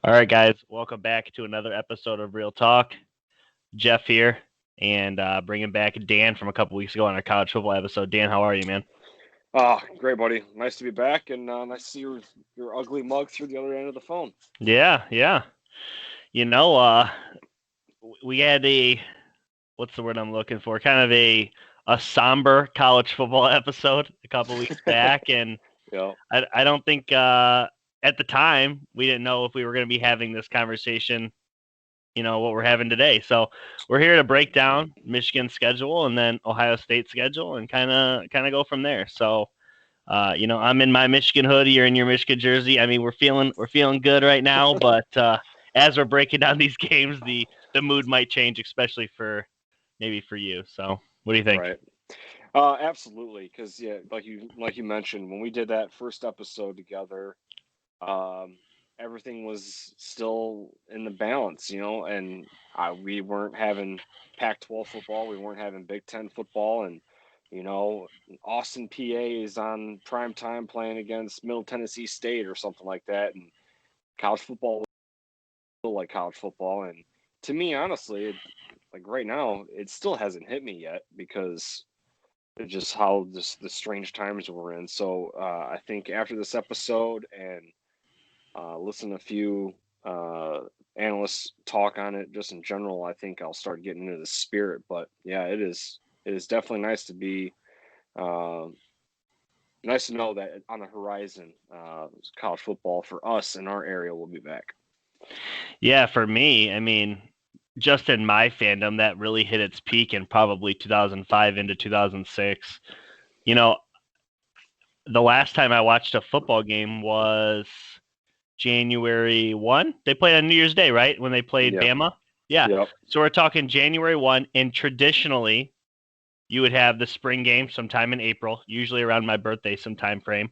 All right, guys, welcome back to another episode of Real Talk. Jeff here, and bringing back Dan from a couple weeks ago on our college football episode. Dan, how are you, man? Great, buddy. Nice to be back, and nice to see your ugly mug through the other end of the phone. Yeah, yeah. You know, we had what's the word I'm looking for? Kind of a somber college football episode a couple weeks back, and Yeah, I don't think at the time we didn't know if we were going to be having this conversation, what we're having today. So we're here to break down Michigan's schedule and then Ohio State's schedule and kind of go from there. So I'm in my Michigan hoodie, you're in your Michigan jersey. I mean, we're feeling good right now, but as we're breaking down these games, the mood might change, especially for maybe for you. So what do you think? right. Absolutely, because yeah, like you mentioned, when we did that first episode together, um, everything was still in the balance, and we weren't having Pac-12 football, we weren't having Big Ten football, and you know, Austin, PA is on prime time playing against Middle Tennessee State or something like that, and college football was still like college football, and to me, honestly, like right now, it still hasn't hit me yet because it's just how the strange times we're in. So I think after this episode and listen to a few uh, analysts talk on it, just in general, I think I'll start getting into the spirit. But yeah, it is definitely nice to be uh, nice to know that on the horizon, college football for us in our area will be back. Yeah, for me, I mean, just in my fandom, that really hit its peak in probably 2005 into 2006. You know, the last time I watched a football game was January 1. They played on New Year's Day, right? When they played Yep. Bama? Yeah. Yep. So we're talking January 1, and traditionally you would have the spring game sometime in April, usually around my birthday, some time frame.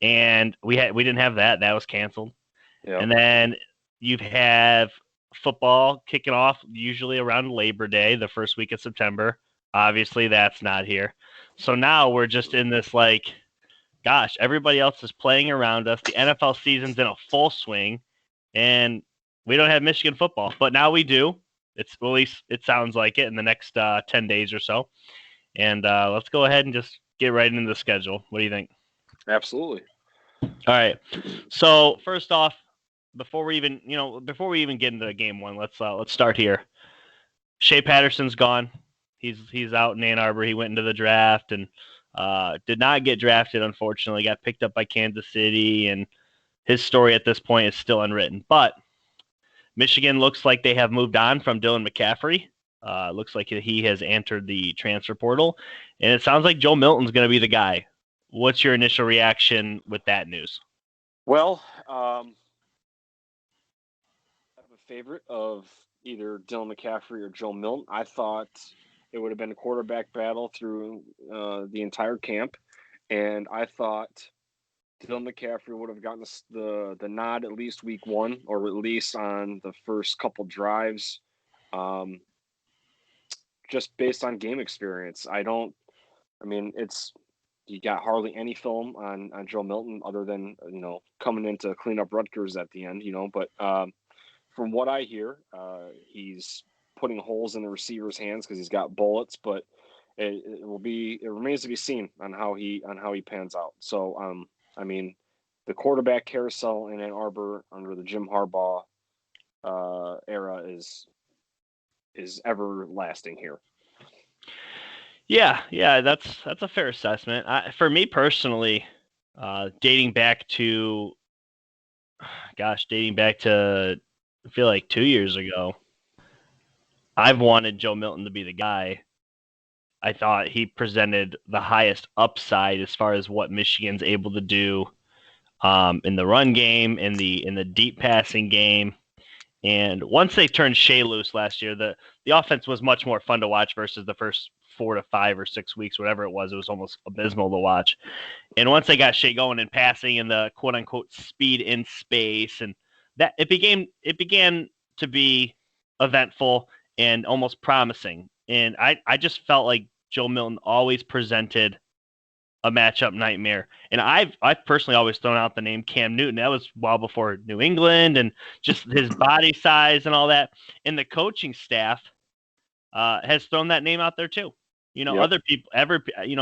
And we didn't have that. That was canceled. Yep. And then you have football kicking off usually around Labor Day, the first week of September. Obviously, that's not here. So now we're just in this like, gosh, everybody else is playing around us. The NFL season's in a full swing, and we don't have Michigan football, but now we do. It's at least it sounds like it in the next 10 days or so. And let's go ahead and just get right into the schedule. What do you think? Absolutely. All right. So first off, before we even get into game one, let's start here. Shea Patterson's gone. He's out in Ann Arbor. He went into the draft and did not get drafted. Unfortunately, got picked up by Kansas City, and his story at this point is still unwritten. But Michigan looks like they have moved on from Dylan McCaffrey. Looks like he has entered the transfer portal, and it sounds like Joe Milton's going to be the guy. What's your initial reaction with that news? Well, I have a favorite of either Dylan McCaffrey or Joe Milton. I thought it would have been a quarterback battle through the entire camp, and I thought Dylan McCaffrey would have gotten the nod at least week one, or at least on the first couple drives, um, just based on game experience. I don't. I mean, it's you got hardly any film on Joe Milton other than coming in to clean up Rutgers at the end. But from what I hear, he's putting holes in the receiver's hands because he's got bullets, but it remains to be seen on how he pans out. So I mean, the quarterback carousel in Ann Arbor under the Jim Harbaugh era is everlasting here. Yeah, that's a fair assessment. For me personally, dating back to I feel like 2 years ago, I've wanted Joe Milton to be the guy. I thought he presented the highest upside as far as what Michigan's able to do in the run game, in the deep passing game. And once they turned Shea loose last year, the offense was much more fun to watch versus the first 4 to 5 or 6 weeks, whatever it was. It was almost abysmal to watch. And once they got Shea going and passing and the quote unquote speed in space, and that it began to be eventful and almost promising. And I just felt like Joe Milton always presented a matchup nightmare. And I've personally always thrown out the name Cam Newton. That was well before New England and just his body size and all that. And the coaching staff has thrown that name out there too. Other people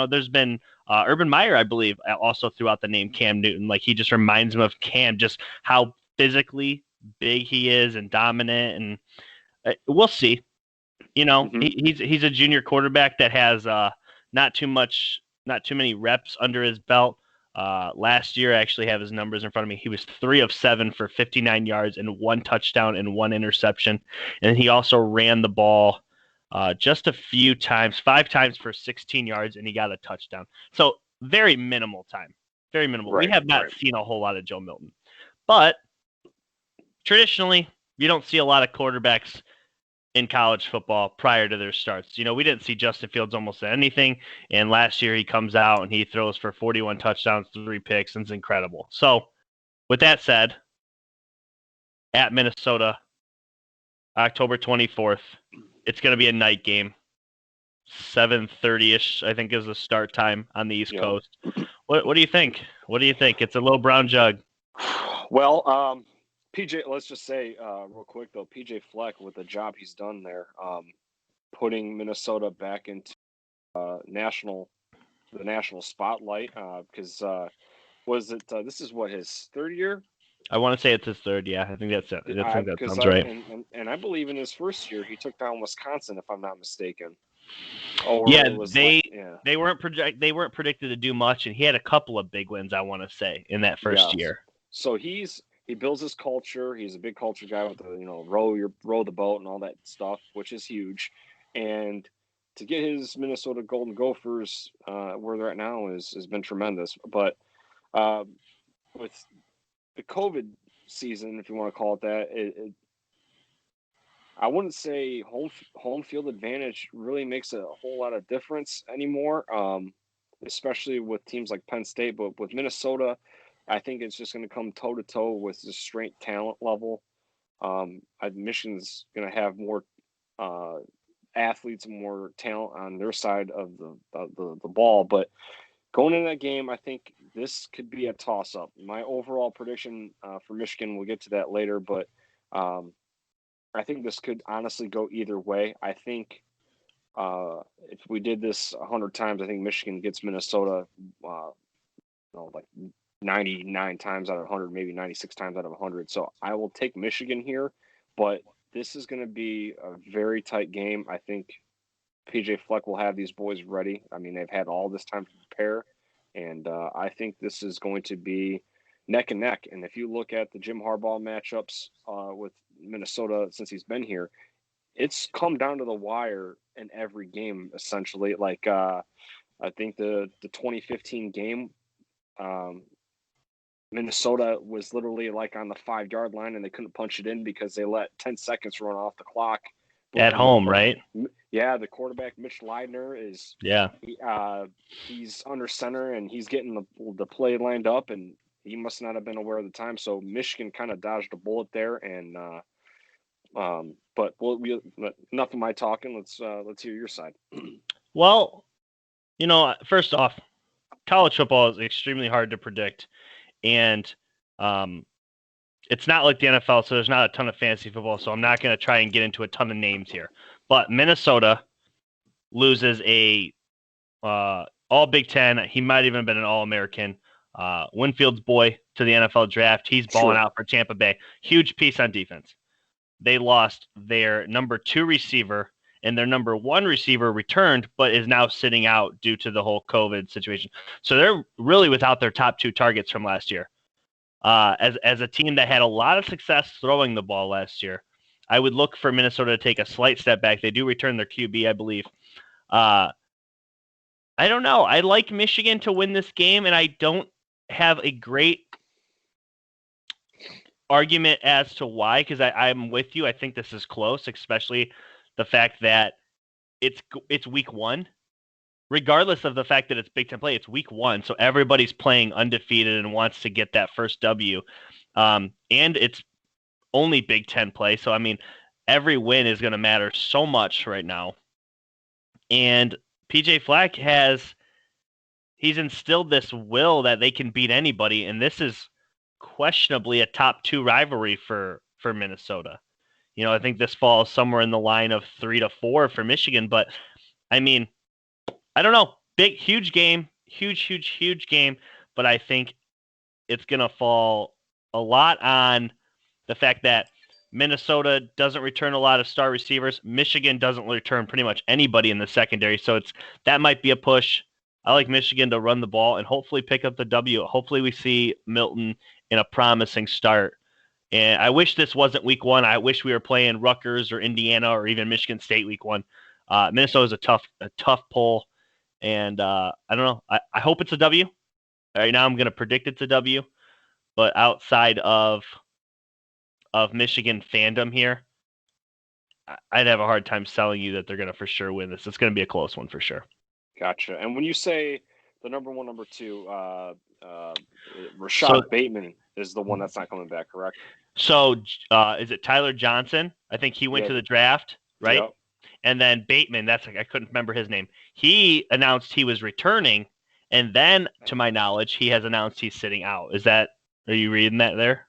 there's been Urban Meyer, I believe, also threw out the name Cam Newton. Like, he just reminds him of Cam, just how physically big he is and dominant. And we'll see. He's a junior quarterback that has not too many reps under his belt. Last year, I actually have his numbers in front of me. He was 3 of 7 for 59 yards and 1 touchdown and 1 interception. And he also ran the ball just a few times, 5 times for 16 yards, and he got a touchdown. So very minimal time. Very minimal. We have not seen a whole lot of Joe Milton. But traditionally, you don't see a lot of quarterbacks in college football prior to their starts. We didn't see Justin Fields almost anything, and last year he comes out and he throws for 41 touchdowns, 3 picks, and it's incredible. So, with that said, at Minnesota, October 24th, it's going to be a night game. 7:30-ish, I think, is the start time on the East Coast. What do you think? It's a little brown jug. Well, PJ, let's just say real quick though, PJ Fleck, with the job he's done there, putting Minnesota back into the national spotlight, because this is what, his 3rd year? I want to say it's his 3rd. Yeah, I think that's it. I think that sounds right. And I believe in his 1st year he took down Wisconsin, if I'm not mistaken. They weren't predicted to do much, and he had a couple of big wins, I want to say, in that first year. So he builds his culture. He's a big culture guy with the row the boat and all that stuff, which is huge. And to get his Minnesota Golden Gophers where they're at now has been tremendous. But with the COVID season, if you want to call it that, I wouldn't say home field advantage really makes a whole lot of difference anymore, especially with teams like Penn State. But with Minnesota, I think it's just going to come toe-to-toe with the straight talent level. Michigan's going to have more athletes and more talent on their side of the ball. But going into that game, I think this could be a toss-up. My overall prediction for Michigan, we'll get to that later, but I think this could honestly go either way. I think if we did this 100 times, I think Michigan gets Minnesota like 99 times out of 100, maybe 96 times out of 100. So I will take Michigan here, but this is going to be a very tight game. I think PJ Fleck will have these boys ready. I mean, they've had all this time to prepare, and I think this is going to be neck and neck. And if you look at the Jim Harbaugh matchups with Minnesota since he's been here, it's come down to the wire in every game, essentially. Like I think the 2015 game, Minnesota was literally like on the 5-yard line, and they couldn't punch it in because they let 10 seconds run off the clock. At home, right? Yeah, the quarterback, Mitch Leidner, is he's under center, and he's getting the play lined up, and he must not have been aware of the time. So Michigan kind of dodged a bullet there, and but enough of my talking. Let's hear your side. Well, first off, college football is extremely hard to predict, and it's not like the NFL, so there's not a ton of fantasy football, so I'm not going to try and get into a ton of names here. But Minnesota loses a all Big Ten. He might even have been an All-American. Winfield's boy to the NFL draft. He's balling out for Tampa Bay. Huge piece on defense. They lost their number 2 receiver, and their number 1 receiver returned, but is now sitting out due to the whole COVID situation. So they're really without their top 2 targets from last year. As a team that had a lot of success throwing the ball last year, I would look for Minnesota to take a slight step back. They do return their QB, I believe. I don't know. I like Michigan to win this game, and I don't have a great argument as to why, because I'm with you. I think this is close, especially the fact that it's week 1. Regardless of the fact that it's Big Ten play, it's week 1, so everybody's playing undefeated and wants to get that first W. And it's only Big Ten play, so I mean, every win is going to matter so much right now. And PJ Fleck he's instilled this will that they can beat anybody, and this is questionably a top 2 rivalry for Minnesota. I think this falls somewhere in the line of 3-4 for Michigan, but I mean, I don't know. Big, huge game, huge game, but I think it's going to fall a lot on the fact that Minnesota doesn't return a lot of star receivers. Michigan doesn't return pretty much anybody in the secondary, so that might be a push. I like Michigan to run the ball and hopefully pick up the W. Hopefully we see Milton in a promising start. And I wish this wasn't week 1. I wish we were playing Rutgers or Indiana or even Michigan State week 1. Minnesota is a tough pull, and I don't know. I hope it's a W. Right now I'm going to predict it's a W, but outside of Michigan fandom here, I'd have a hard time selling you that they're going to for sure win this. It's going to be a close one for sure. Gotcha. And when you say the number 1, number 2, Rashad Bateman is the one that's not coming back, correct? So is it Tyler Johnson? I think he went to the draft, right? Yep. And then Bateman, I couldn't remember his name. He announced he was returning, and then, to my knowledge, he has announced he's sitting out. Are you reading that there?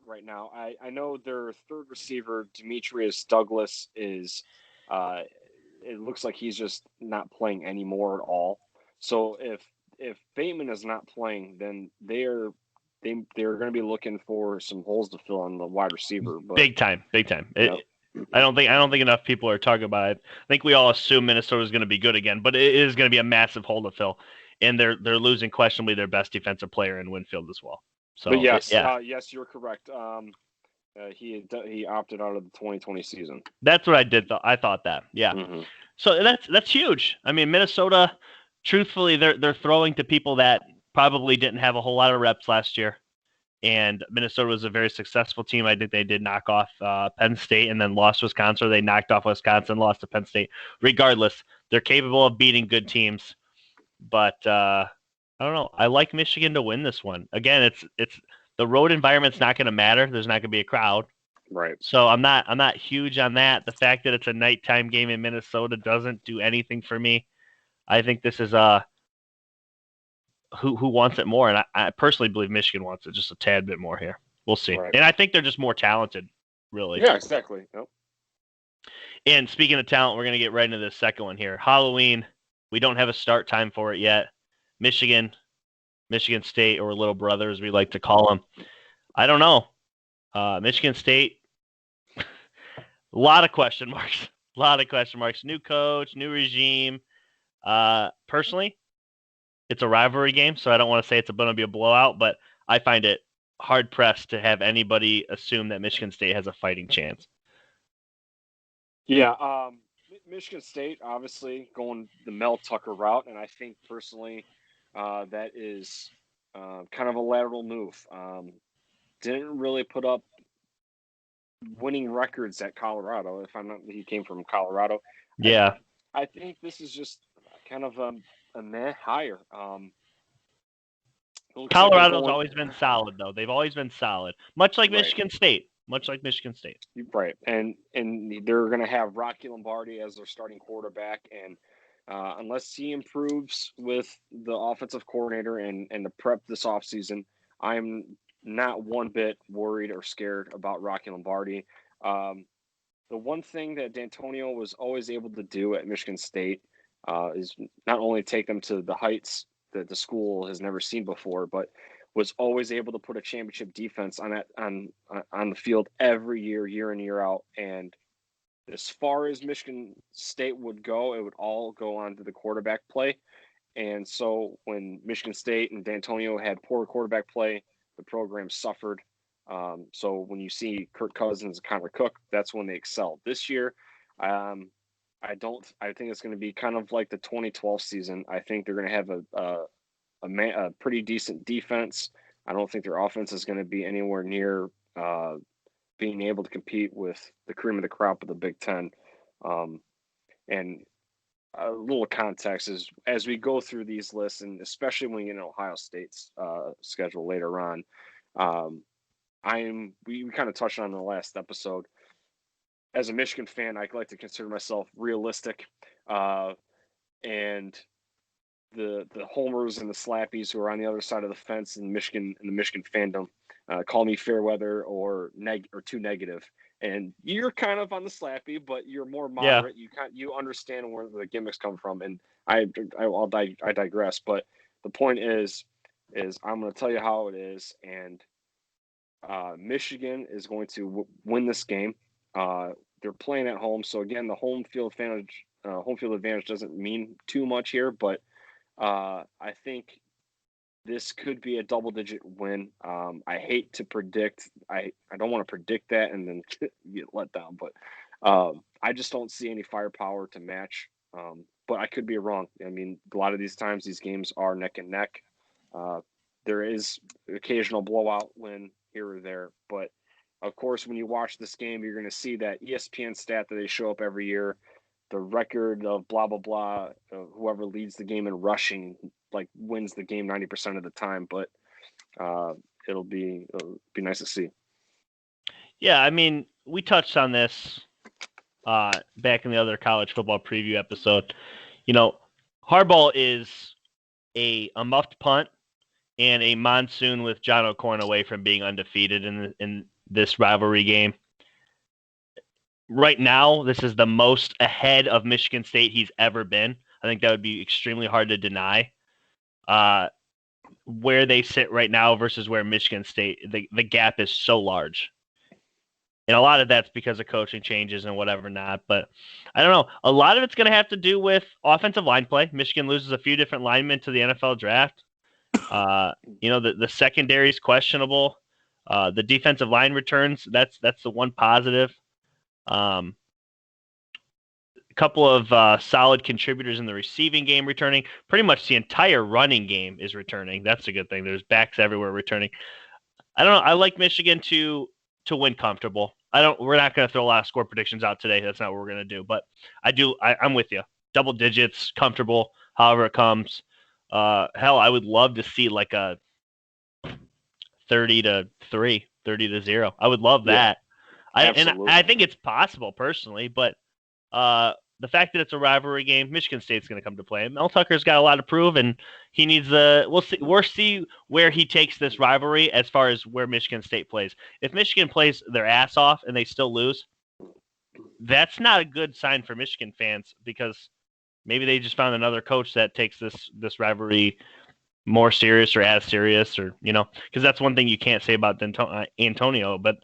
Right now, I know their third receiver, Demetrius Douglas, is it looks like he's just not playing anymore at all. So if Bateman is not playing, then they're going to be looking for some holes to fill on the wide receiver. But, big time. I don't think enough people are talking about it. I think we all assume Minnesota is going to be good again, but it is going to be a massive hole to fill, and they're losing questionably their best defensive player in Winfield as well. So, but yes, yes, you're correct. He opted out of the 2020 season. That's what I did. I thought that. Yeah. Mm-hmm. So that's huge. I mean, Minnesota, truthfully, they're throwing to people that probably didn't have a whole lot of reps last year. And Minnesota was a very successful team. I think they did knock off Penn State and then lost Wisconsin. Or they knocked off Wisconsin, lost to Penn State. Regardless, they're capable of beating good teams. But I don't know. I like Michigan to win this one. Again, it's the road environment's not going to matter. There's not going to be a crowd. Right. So I'm not huge on that. The fact that it's a nighttime game in Minnesota doesn't do anything for me. I think this is who wants it more, and I personally believe Michigan wants it just a tad bit more here. We'll see. Right. And I think they're just more talented, really. Yeah, exactly. Yep. And speaking of talent, we're going to get right into the second one here. Halloween, we don't have a start time for it yet. Michigan State, or Little Brother, as we like to call them. I don't know. Michigan State, a lot of question marks. New coach, new regime. Personally, it's a rivalry game, so I don't want to say it's going to be a blowout, but I find it hard-pressed to have anybody assume that Michigan State has a fighting chance. Yeah, Michigan State, obviously, going the Mel Tucker route, and I think, personally, that is kind of a lateral move. Didn't really put up winning records at Colorado. If I'm not, he came from Colorado. Yeah, I think this is just kind of a meh hire. Colorado's always been solid, though. They've always been solid, much like Michigan State. Right, and they're going to have Rocky Lombardi as their starting quarterback, and unless he improves with the offensive coordinator and the prep this offseason, I'm not one bit worried or scared about Rocky Lombardi. The one thing that D'Antonio was always able to do at Michigan State is not only take them to the heights that the school has never seen before, but was always able to put a championship defense on the field every year in, year out. And as far as Michigan State would go, it would all go on to the quarterback play. And so when Michigan State and D'Antonio had poor quarterback play, the program suffered. So when you see Kirk Cousins and Connor Cook, that's when they excelled. This year, I think it's going to be kind of like the 2012 season. I think they're going to have a pretty decent defense. I don't think their offense is going to be anywhere near being able to compete with the cream of the crop of the Big Ten. And a little context is, as we go through these lists, and especially when you get Ohio State's schedule later on, we kind of touched on in the last episode. As a Michigan fan, I like to consider myself realistic. and the homers and the slappies who are on the other side of the fence in Michigan, in the Michigan fandom, call me fair weather or too negative. And you're kind of on the slappy, but you're more moderate. You understand where the gimmicks come from, and I digress. But the point is I'm going to tell you how it is, and Michigan is going to win this game. They're playing at home, so again, the home field advantage doesn't mean too much here, but I think this could be a double-digit win. I hate to predict. I don't want to predict that and then get let down, but I just don't see any firepower to match. But I could be wrong. I mean, a lot of these times these games are neck and neck. There is occasional blowout win here or there, but of course, when you watch this game, you're going to see that ESPN stat that they show up every year, the record of blah blah blah. Whoever leads the game in rushing wins the game 90% of the time. But it'll be nice to see. Yeah, I mean, we touched on this back in the other college football preview episode. You know, Harbaugh is a muffed punt and a monsoon with John O'Corn away from being undefeated in this rivalry game. Right now, this is the most ahead of Michigan State he's ever been. I think that would be extremely hard to deny. Where they sit right now versus where Michigan State, the gap is so large. And a lot of that's because of coaching changes and whatever not. But I don't know. A lot of it's going to have to do with offensive line play. Michigan loses a few different linemen to the NFL draft. The secondary is questionable. The defensive line returns, that's the one positive. A couple of solid contributors in the receiving game returning. Pretty much the entire running game is returning. That's a good thing. There's backs everywhere returning. I don't know. I like Michigan to win comfortable. We're not going to throw a lot of score predictions out today. That's not what we're going to do. But I'm with you. Double digits, comfortable, however it comes. Hell, I would love to see like a 30-3, 30-0. I would love that. Yeah, I think it's possible personally, but the fact that it's a rivalry game, Michigan State's going to come to play. Mel Tucker's got a lot to prove, and he needs we'll see where he takes this rivalry as far as where Michigan State plays. If Michigan plays their ass off and they still lose, that's not a good sign for Michigan fans because maybe they just found another coach that takes this rivalry more serious or as serious, or because that's one thing you can't say about Antonio, but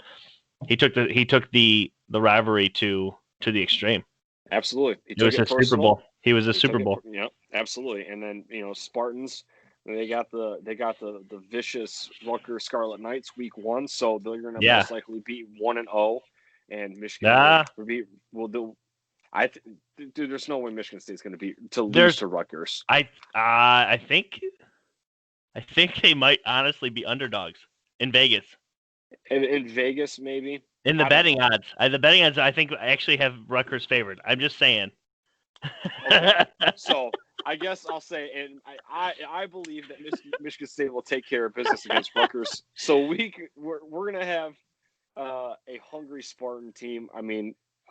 he took the rivalry to the extreme. Absolutely, it was a Super Bowl. He was a Super Bowl. Yeah, absolutely. And then Spartans, they got the vicious Rutgers Scarlet Knights week 1, so they're going to most likely be 1-0, and Michigan will do. Dude, there's no way Michigan State's going to lose to Rutgers. I think they might honestly be underdogs in Vegas. In Vegas, maybe. In the betting odds. The betting odds, I think, actually have Rutgers favored. I'm just saying. Okay. So I guess I'll say, and I believe that Michigan State will take care of business against Rutgers. So we're gonna have a hungry Spartan team. I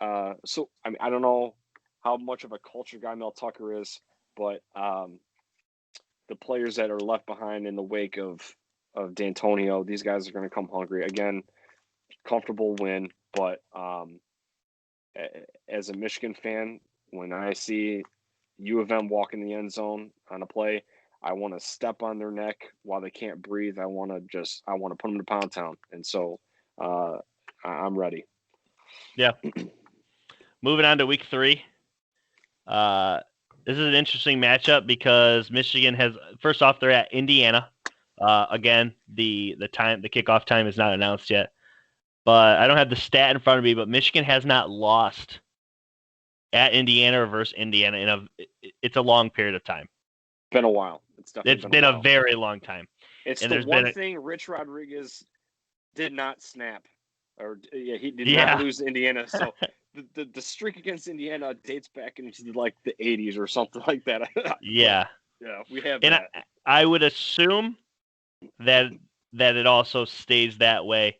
don't know how much of a culture guy Mel Tucker is, but the players that are left behind in the wake of D'Antonio, these guys are going to come hungry again. Comfortable win, but as a Michigan fan, when I see U of M walk in the end zone on a play, I want to step on their neck while they can't breathe. I want to put them to Pound Town, and so I'm ready. Yeah. Moving on to week 3. This is an interesting matchup because Michigan has, first off, they're at Indiana. Again, the kickoff time is not announced yet. But I don't have the stat in front of me, but Michigan has not lost at Indiana or versus Indiana it's a long period of time. Been a while. It's been a very long time. It's the one thing Rich Rodriguez did not snap, he did not lose Indiana. So the streak against Indiana dates back into like the 80s or something like that. Yeah. Yeah, we have. And that. I would assume that it also stays that way.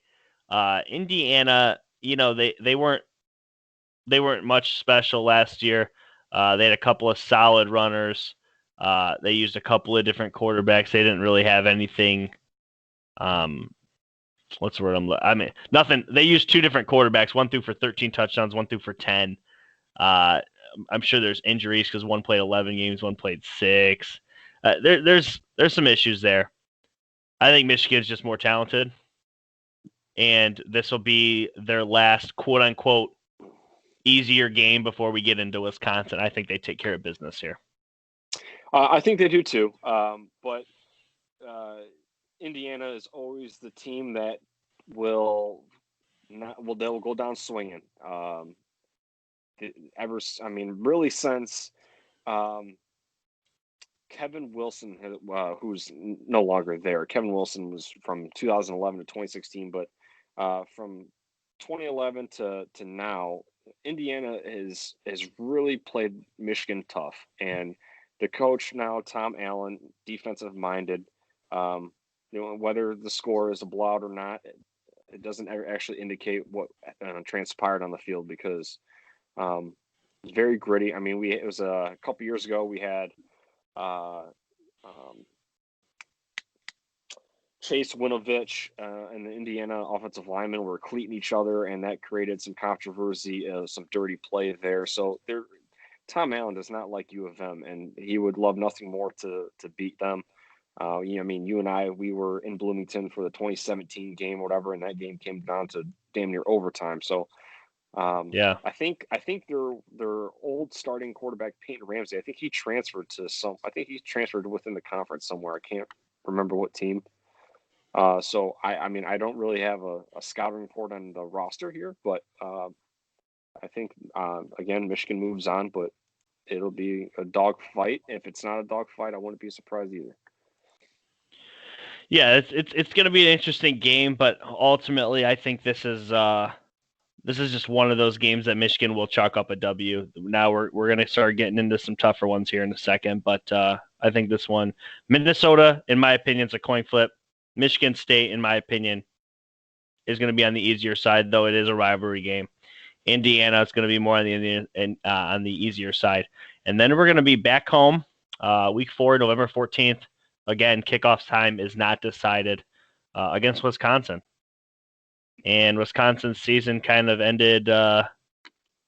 Indiana, they weren't much special last year. They had a couple of solid runners. They used a couple of different quarterbacks. They didn't really have anything. What's the word I mean, nothing. They used two different quarterbacks. One threw for 13 touchdowns. One threw for 10. I'm sure there's injuries because one played 11 games, one played 6. There's some issues there. I think Michigan's just more talented, and this will be their last quote unquote easier game before we get into Wisconsin. I think they take care of business here. I think they do too. But Indiana is always the team that they'll go down swinging. Really since Kevin Wilson, who's no longer there. Kevin Wilson was from 2011 to 2016, but from 2011 to now, Indiana has really played Michigan tough, and the coach now, Tom Allen, defensive minded. Whether the score is a blowout or not, it doesn't actually indicate what transpired on the field because it's very gritty. I mean, it was a couple years ago. We had Chase Winovich and the Indiana offensive linemen were cleating each other, and that created some controversy, some dirty play there. So Tom Allen does not like U of M, and he would love nothing more to beat them. You and I, we were in Bloomington for the 2017 game, whatever, and that game came down to damn near overtime. So, yeah, I think their old starting quarterback Peyton Ramsey. I think he transferred within the conference somewhere. I can't remember what team. So I don't really have a scouting report on the roster here, but I think again Michigan moves on, but it'll be a dog fight. If it's not a dog fight, I wouldn't be surprised either. Yeah, it's going to be an interesting game, but ultimately, I think this is just one of those games that Michigan will chalk up a W. Now we're going to start getting into some tougher ones here in a second, but I think this one, Minnesota, in my opinion, is a coin flip. Michigan State, in my opinion, is going to be on the easier side, though it is a rivalry game. Indiana is going to be more on the easier side, and then we're going to be back home, week 4, November 14th. Again, kickoff time is not decided against Wisconsin. And Wisconsin's season kind of ended not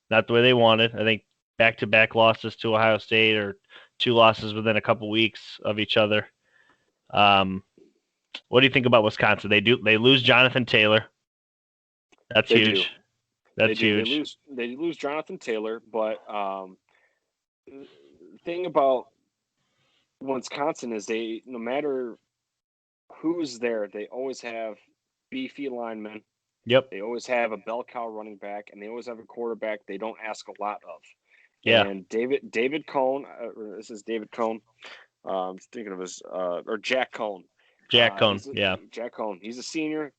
the way they wanted. I think back-to-back losses to Ohio State or 2 losses within a couple weeks of each other. What do you think about Wisconsin? They lose Jonathan Taylor. That's huge. That's huge. They lose Jonathan Taylor, but the thing about Wisconsin is no matter who's there, they always have beefy linemen. Yep. They always have a bell cow running back, and they always have a quarterback they don't ask a lot of. Yeah. And David Cone, this is David Cone. I'm thinking of his or Jack Cone. Jack Cone, yeah. Jack Cone. He's a senior.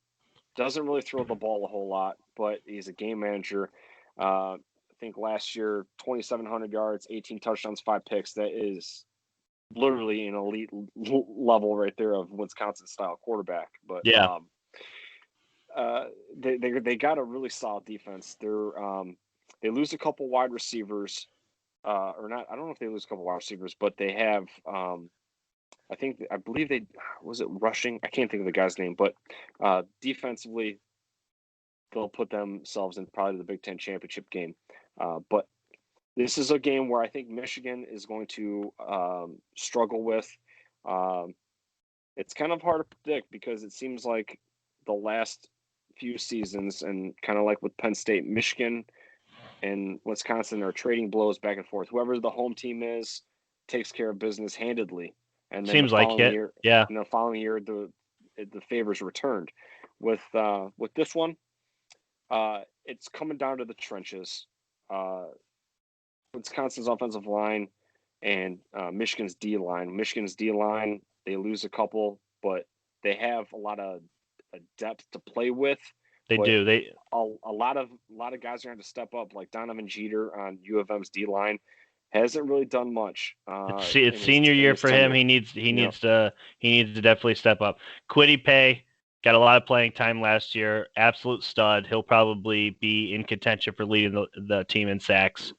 Doesn't really throw the ball a whole lot, but he's a game manager. I think last year, 2,700 yards, 18 touchdowns, 5 picks. That is literally an elite level right there of Wisconsin-style quarterback. But yeah, they got a really solid defense. They lose a couple wide receivers, or not. I don't know if they lose a couple wide receivers, but they have. I believe they was it rushing. I can't think of the guy's name, but defensively, they'll put themselves in probably the Big Ten championship game. But this is a game where I think Michigan is going to struggle with. It's kind of hard to predict because it seems like the last few seasons, and kind of like with Penn State, Michigan and Wisconsin are trading blows back and forth. Whoever the home team is takes care of business handedly. And then seems like it. Yeah. And the following year, the favors returned. With this one, it's coming down to the trenches. Wisconsin's offensive line and Michigan's D line. Michigan's D line, they lose a couple, but they have a lot of depth to play with. They do. A lot of guys are going to step up, like Donovan Jeter on U of M's D line. Hasn't really done much. It's senior year for him. He needs to definitely step up. Kwity Paye got a lot of playing time last year. Absolute stud. He'll probably be in contention for leading the team in sacks.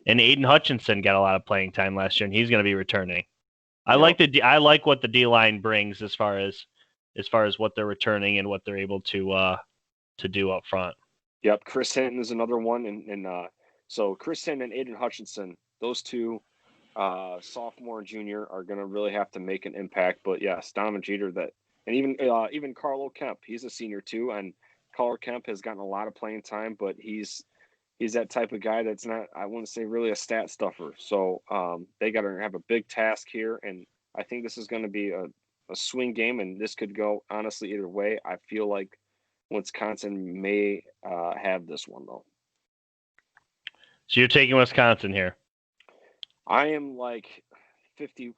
And Aiden Hutchinson got a lot of playing time last year, and he's going to be returning. I Yep. like what the D line brings as far as what they're returning and what they're able to do up front. Yep, Chris Hinton is another one, and so Chris Hinton and Aiden Hutchinson, those two, sophomore and junior, are going to really have to make an impact. But yes, Donovan Jeter, that, and even Carlo Kemp, he's a senior too, and Carlo Kemp has gotten a lot of playing time, but he's that type of guy that's not, I wouldn't say really a stat stuffer. So they got to have a big task here, and I think this is going to be a swing game, and this could go honestly either way. I feel like Wisconsin may have this one though. So you're taking Wisconsin here. I am like 50.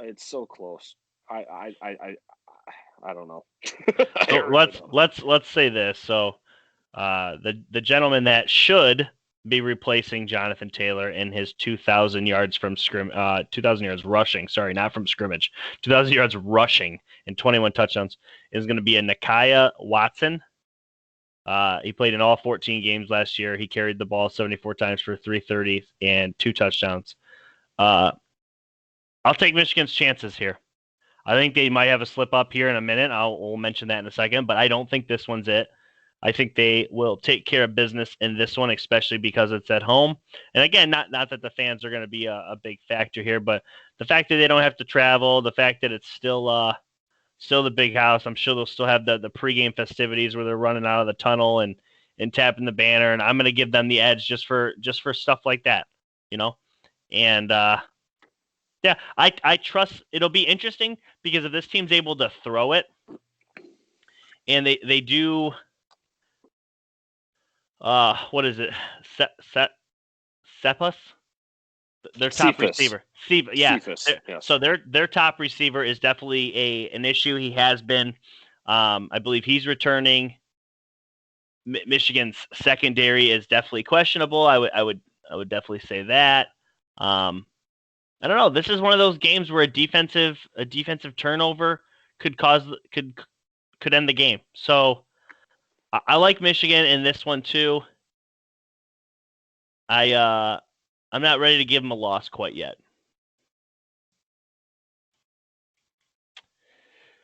It's so close. I don't know. So let's say this. So the gentleman that should be replacing Jonathan Taylor in his 2,000 yards from 2,000 yards rushing. Sorry, not from scrimmage. 2,000 yards rushing and 21 touchdowns is going to be a Nakia Watson. He played in all 14 games last year. He carried the ball 74 times for 330 and 2 touchdowns. I'll take Michigan's chances here. I think they might have a slip up here in a minute. We'll mention that in a second, but I don't think this one's it. I think they will take care of business in this one, especially because it's at home. And again, not that the fans are going to be a big factor here, but the fact that they don't have to travel, the fact that it's still the big house. I'm sure they'll still have the pregame festivities where they're running out of the tunnel and tapping the banner. And I'm going to give them the edge just for stuff like that, you know. And yeah, I trust it'll be interesting because if this team's able to throw it, and they do. What is it? Cephas? Their top Cephas. receiver. Yeah. Cephas, yes. So their top receiver is definitely an issue. He has been. I believe he's returning. Michigan's secondary is definitely questionable. I would definitely say that. I don't know. This is one of those games where a defensive turnover could end the game. So I like Michigan in this one too. I'm not ready to give them a loss quite yet.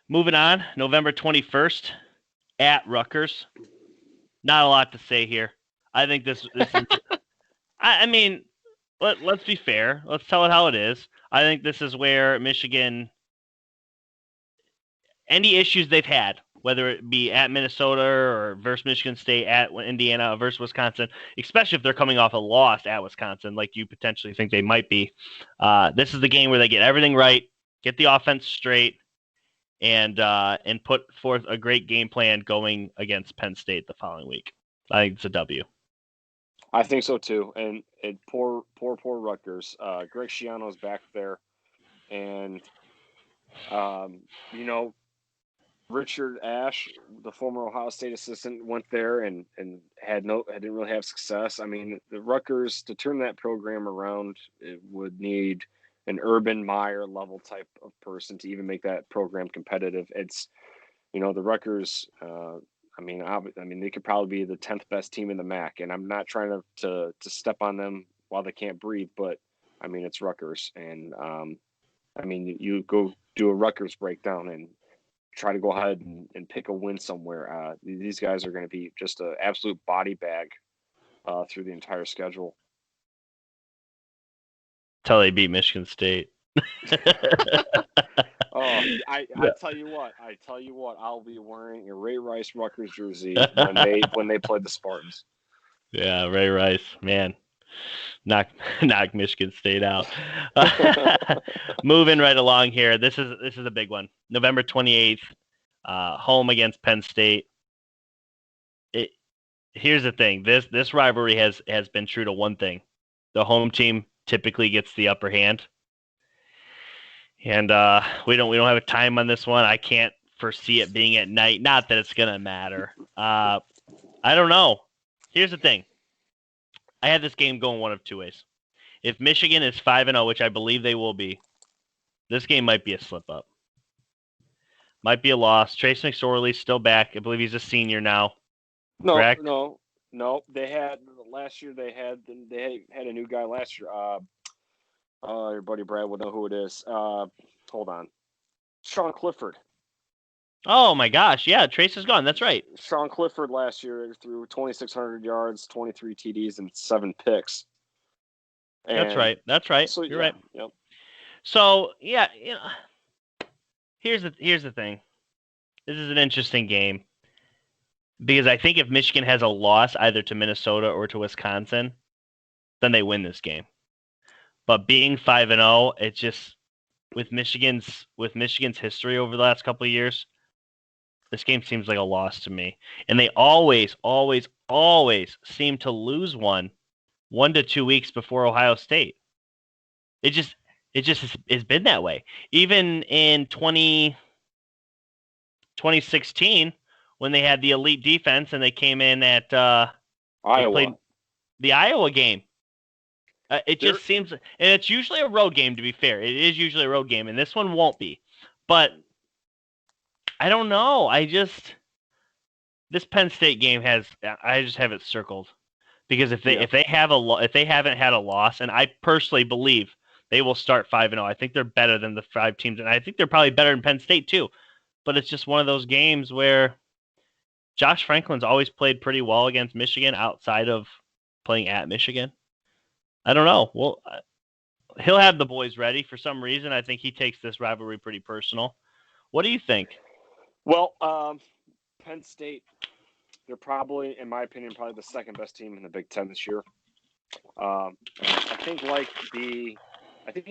Moving on, November 21st at Rutgers. Not a lot to say here. I think this is. I mean, let's be fair. Let's tell it how it is. I think this is where Michigan, any issues they've had, whether it be at Minnesota or versus Michigan State, at Indiana versus Wisconsin, especially if they're coming off a loss at Wisconsin, like you potentially think they might be. This is the game where they get everything right, get the offense straight, and put forth a great game plan going against Penn State the following week. I think it's a W. I think so too. And poor Rutgers. Greg Schiano's back there, and Richard Ashe, the former Ohio State assistant, went there and didn't really have success. I mean, the Rutgers, to turn that program around, it would need an Urban Meyer level type of person to even make that program competitive. It's, the Rutgers. I mean, they could probably be the 10th best team in the MAC, and I'm not trying to step on them while they can't breathe, but I mean, it's Rutgers, and I mean, you go do a Rutgers breakdown and try to go ahead and pick a win somewhere. These guys are going to be just an absolute body bag through the entire schedule. Until they beat Michigan State. I tell you what, I'll be wearing a Ray Rice Rutgers jersey when they play the Spartans. Yeah, Ray Rice, man. Knock Michigan State out. Moving right along here. This is a big one. November 28th, home against Penn State. Here's the thing. This rivalry has been true to one thing. The home team typically gets the upper hand. And we don't have a time on this one. I can't foresee it being at night. Not that it's gonna matter. I don't know. Here's the thing. I had this game going one of two ways. If Michigan is 5-0, which I believe they will be, this game might be a slip up. Might be a loss. Trace McSorley's still back. I believe he's a senior now. No, correct? No, No, they had last year. They had a new guy last year. Your buddy Brad will know who it is. Hold on, Sean Clifford. Oh my gosh, yeah, Trace is gone. That's right. Sean Clifford last year threw 2,600 yards, 23 TDs, and 7 picks. That's And right. That's right. so You're yeah, right. yep. So yeah, here's the thing. This is an interesting game because I think if Michigan has a loss either to Minnesota or to Wisconsin, then they win this game. But being 5-0, it's just with Michigan's history over the last couple of years, this game seems like a loss to me. And they always seem to lose one to 2 weeks before Ohio State. It just has been that way. Even in 2016, when they had the elite defense and they came in at they played the Iowa game. It just seems, and it's usually a road game, to be fair. It is usually a road game, and this one won't be. But I don't know. This Penn State game I just have it circled because if they haven't had a loss, and I personally believe they will start 5-0. I think they're better than the 5 teams, and I think they're probably better than Penn State too. But it's just one of those games where Josh Franklin's always played pretty well against Michigan outside of playing at Michigan. I don't know. Well, he'll have the boys ready. For some reason, I think he takes this rivalry pretty personal. What do you think? Well, Penn State, they're probably, in my opinion, probably the second best team in the Big Ten this year. I think you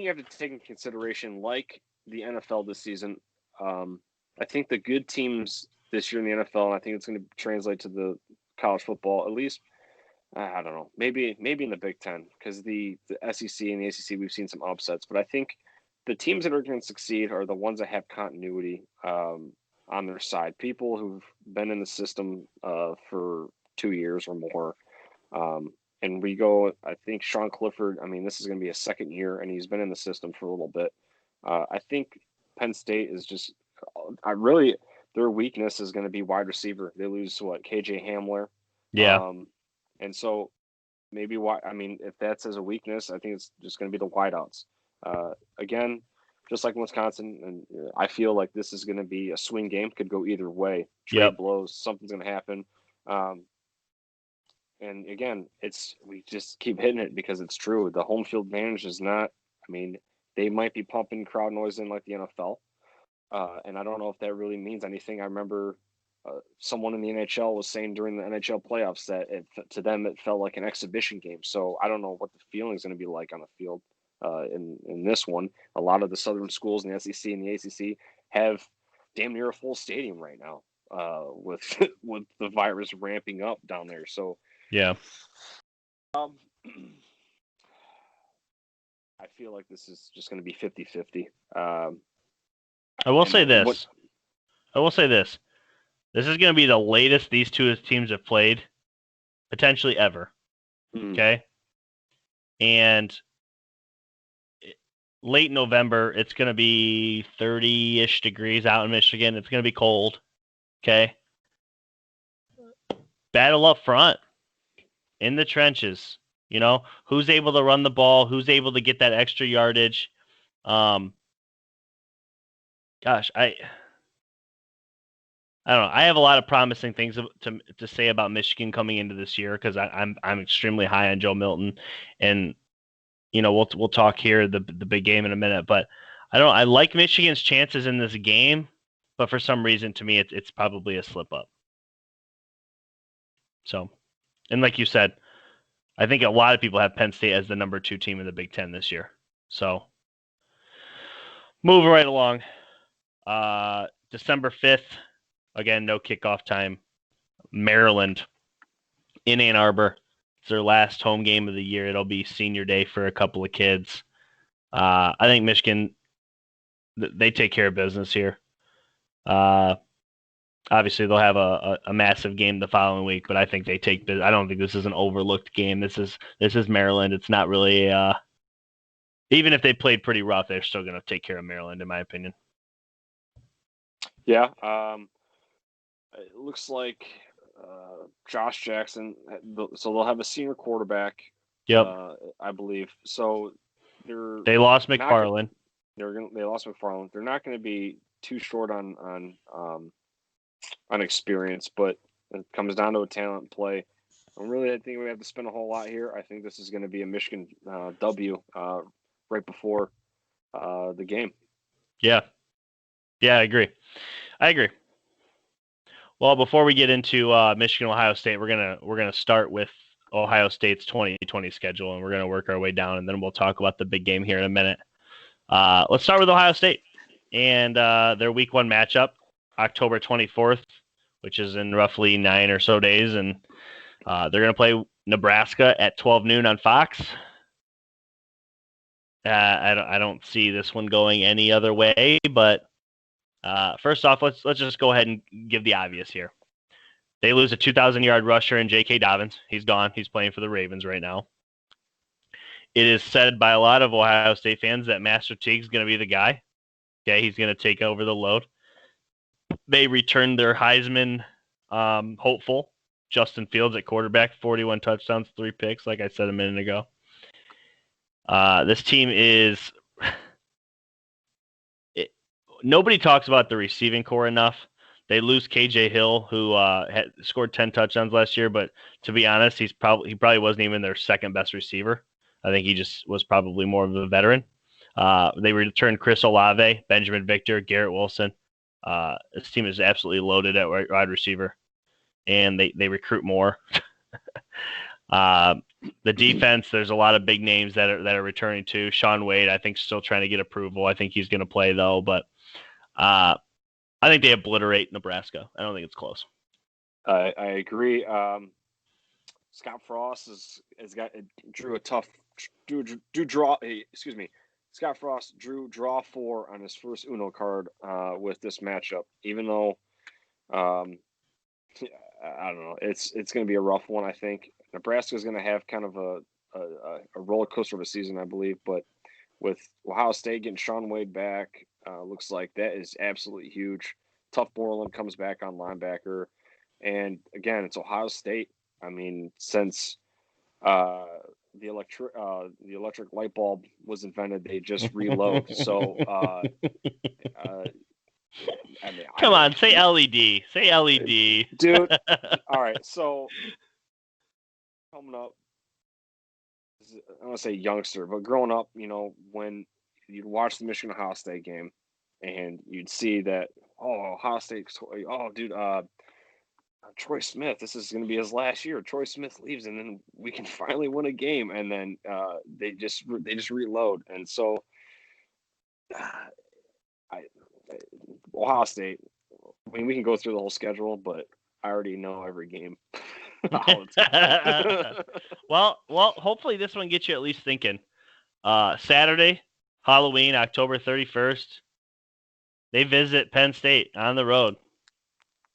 have to take into consideration, like the NFL this season. I think the good teams this year in the NFL, and I think it's going to translate to the college football, at least. I don't know. Maybe in the Big Ten, because the SEC and the ACC, we've seen some upsets. But I think the teams that are going to succeed are the ones that have continuity on their side. People who've been in the system for 2 years or more. And I think Sean Clifford, I mean, this is going to be a second year, and he's been in the system for a little bit. I think Penn State is just their weakness is going to be wide receiver. They lose to KJ Hamler. Yeah. And so maybe if that's as a weakness, I think it's just going to be the wideouts. Again, just like Wisconsin, and I feel like this is going to be a swing game. Could go either way. Trade blows, something's going to happen. And again, we just keep hitting it because it's true. The home field advantage is not. I mean, they might be pumping crowd noise in like the NFL, and I don't know if that really means anything. I remember someone in the NHL was saying during the NHL playoffs that to them it felt like an exhibition game. So I don't know what the feeling is going to be like on the field in this one. A lot of the Southern schools in the SEC and the ACC have damn near a full stadium right now with with the virus ramping up down there. So yeah, I feel like this is just going to be 50-50. I will say this. This is going to be the latest these two teams have played, potentially ever. Okay? And late November, it's going to be 30-ish degrees out in Michigan. It's going to be cold. Okay? Battle up front, in the trenches. You know, who's able to run the ball? Who's able to get that extra yardage? Gosh, I don't know. I have a lot of promising things to say about Michigan coming into this year because I'm extremely high on Joe Milton, and you know we'll talk here the big game in a minute. But I don't know. I like Michigan's chances in this game, but for some reason to me it's probably a slip up. So, and like you said, I think a lot of people have Penn State as the number 2 team in the Big Ten this year. So, moving right along. December 5th. Again, no kickoff time. Maryland in Ann Arbor. It's their last home game of the year. It'll be senior day for a couple of kids. I think Michigan, they take care of business here. Obviously, they'll have a massive game the following week, but I think they take. I don't think this is an overlooked game. This is Maryland. It's not really. Even if they played pretty rough, they're still going to take care of Maryland, in my opinion. Yeah. It looks like Josh Jackson. So they'll have a senior quarterback. Yep. I believe. So they're They lost not McFarland. they lost McFarland. They're not going to be too short on experience, but it comes down to a talent play. And really, I think we have to spend a whole lot here. I think this is going to be a Michigan W right before the game. Yeah. Yeah, I agree. Well, before we get into Michigan, Ohio State, we're gonna start with Ohio State's 2020 schedule, and we're gonna work our way down, and then we'll talk about the big game here in a minute. Let's start with Ohio State and their Week 1 matchup, October 24th, which is in roughly 9 or so days, and they're gonna play Nebraska at 12 noon on Fox. I don't see this one going any other way, but first off, let's just go ahead and give the obvious here. They lose a 2,000-yard rusher in J.K. Dobbins. He's gone. He's playing for the Ravens right now. It is said by a lot of Ohio State fans that Master Teague's going to be the guy. Okay, he's going to take over the load. They returned their Heisman hopeful, Justin Fields at quarterback, 41 touchdowns, 3 picks, like I said a minute ago. This team is... Nobody talks about the receiving core enough. They lose KJ Hill, who had scored 10 touchdowns last year, but to be honest, he probably wasn't even their second best receiver. I think he just was probably more of a veteran. They returned Chris Olave, Benjamin Victor, Garrett Wilson. This team is absolutely loaded at wide receiver, and they recruit more. The defense, there's a lot of big names that are returning too. Shaun Wade, I think, still trying to get approval. I think he's going to play though, but I think they obliterate Nebraska. I don't think it's close. I agree. Scott Frost drew a tough draw. Excuse me. Scott Frost drew draw 4 on his first Uno card with this matchup. Even though, I don't know, it's going to be a rough one. I think Nebraska is going to have kind of a roller coaster of a season, I believe. But with Ohio State getting Shaun Wade back, looks like that is absolutely huge. Tough Borland comes back on linebacker, and again, it's Ohio State. I mean, since the electric light bulb was invented, they just reload. So, Come on, say LED. Say LED. Dude. All right. So, coming up, I don't want to say youngster, but growing up, when you'd watch the Michigan Ohio State game and you'd see that, Ohio State, dude, Troy Smith, this is going to be his last year. Troy Smith leaves, and then we can finally win a game. And then they just reload. And so, Ohio State. I mean, we can go through the whole schedule, but I already know every game. Well, hopefully this one gets you at least thinking. Saturday, Halloween, October 31st. They visit Penn State on the road.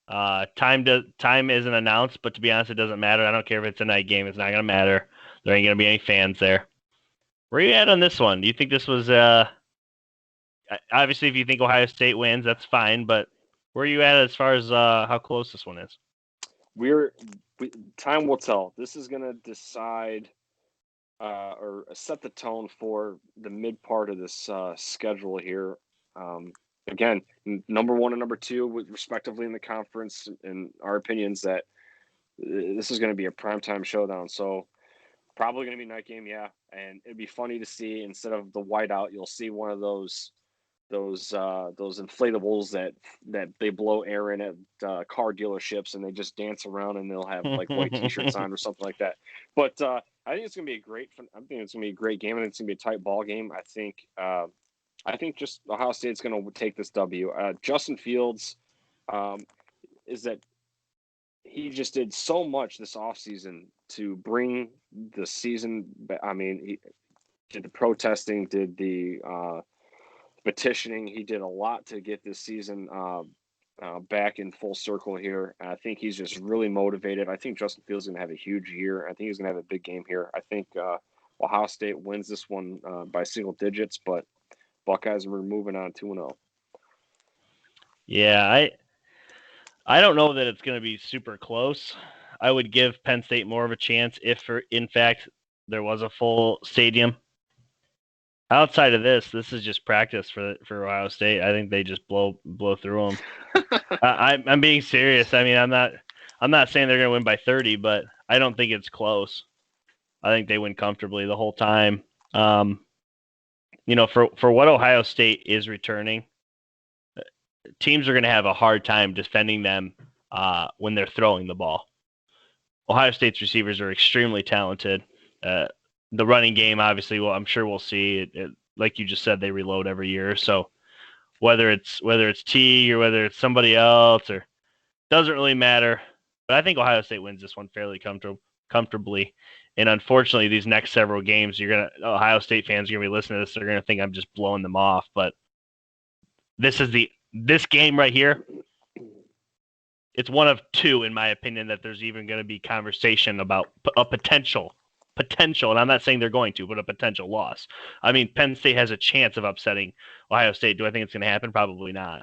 Time isn't announced, but to be honest, it doesn't matter. I don't care if it's a night game; it's not going to matter. There ain't going to be any fans there. Where are you at on this one? Do you think this was obviously, if you think Ohio State wins, that's fine. But where are you at as far as how close this one is? Time will tell. This is going to decide or set the tone for the mid part of this schedule here. Again, number 1 and number 2, respectively, in the conference, in our opinions, that this is going to be a primetime showdown. So probably going to be night game, yeah. And it'd be funny to see, instead of the whiteout, you'll see one of those inflatables that they blow air in at car dealerships, and they just dance around, and they'll have like white t-shirts on or something like that. But I think it's going to be a great game. I think it's going to be a tight ball game. I think just Ohio State's going to take this W. Justin Fields, is that he just did so much this offseason to bring the season. I mean, he did the protesting, did the petitioning. He did a lot to get this season back in full circle here. I think he's just really motivated. I think Justin Fields is going to have a huge year. I think he's going to have a big game here. I think Ohio State wins this one by single digits, but Buckeyes are moving on 2-0. Yeah, I don't know that it's going to be super close. I would give Penn State more of a chance if, in fact, there was a full stadium. Outside of this is just practice for Ohio State. I think they just blow through them. I'm being serious. I mean, I'm not saying they're going to win by 30, but I don't think it's close. I think they win comfortably the whole time. For what Ohio State is returning, teams are going to have a hard time defending them when they're throwing the ball. Ohio State's receivers are extremely talented. The running game, obviously, well, I'm sure we'll see. Like you just said, they reload every year. So whether it's T or whether it's somebody else, or doesn't really matter. But I think Ohio State wins this one fairly comfortably. And unfortunately, these next several games, Ohio State fans are gonna be listening to this. They're gonna think I'm just blowing them off. But this game right here. It's one of two, in my opinion, that there's even going to be conversation about a potential, and I'm not saying they're going to, but a potential loss. I mean, Penn State has a chance of upsetting Ohio State. Do I think it's going to happen? Probably not.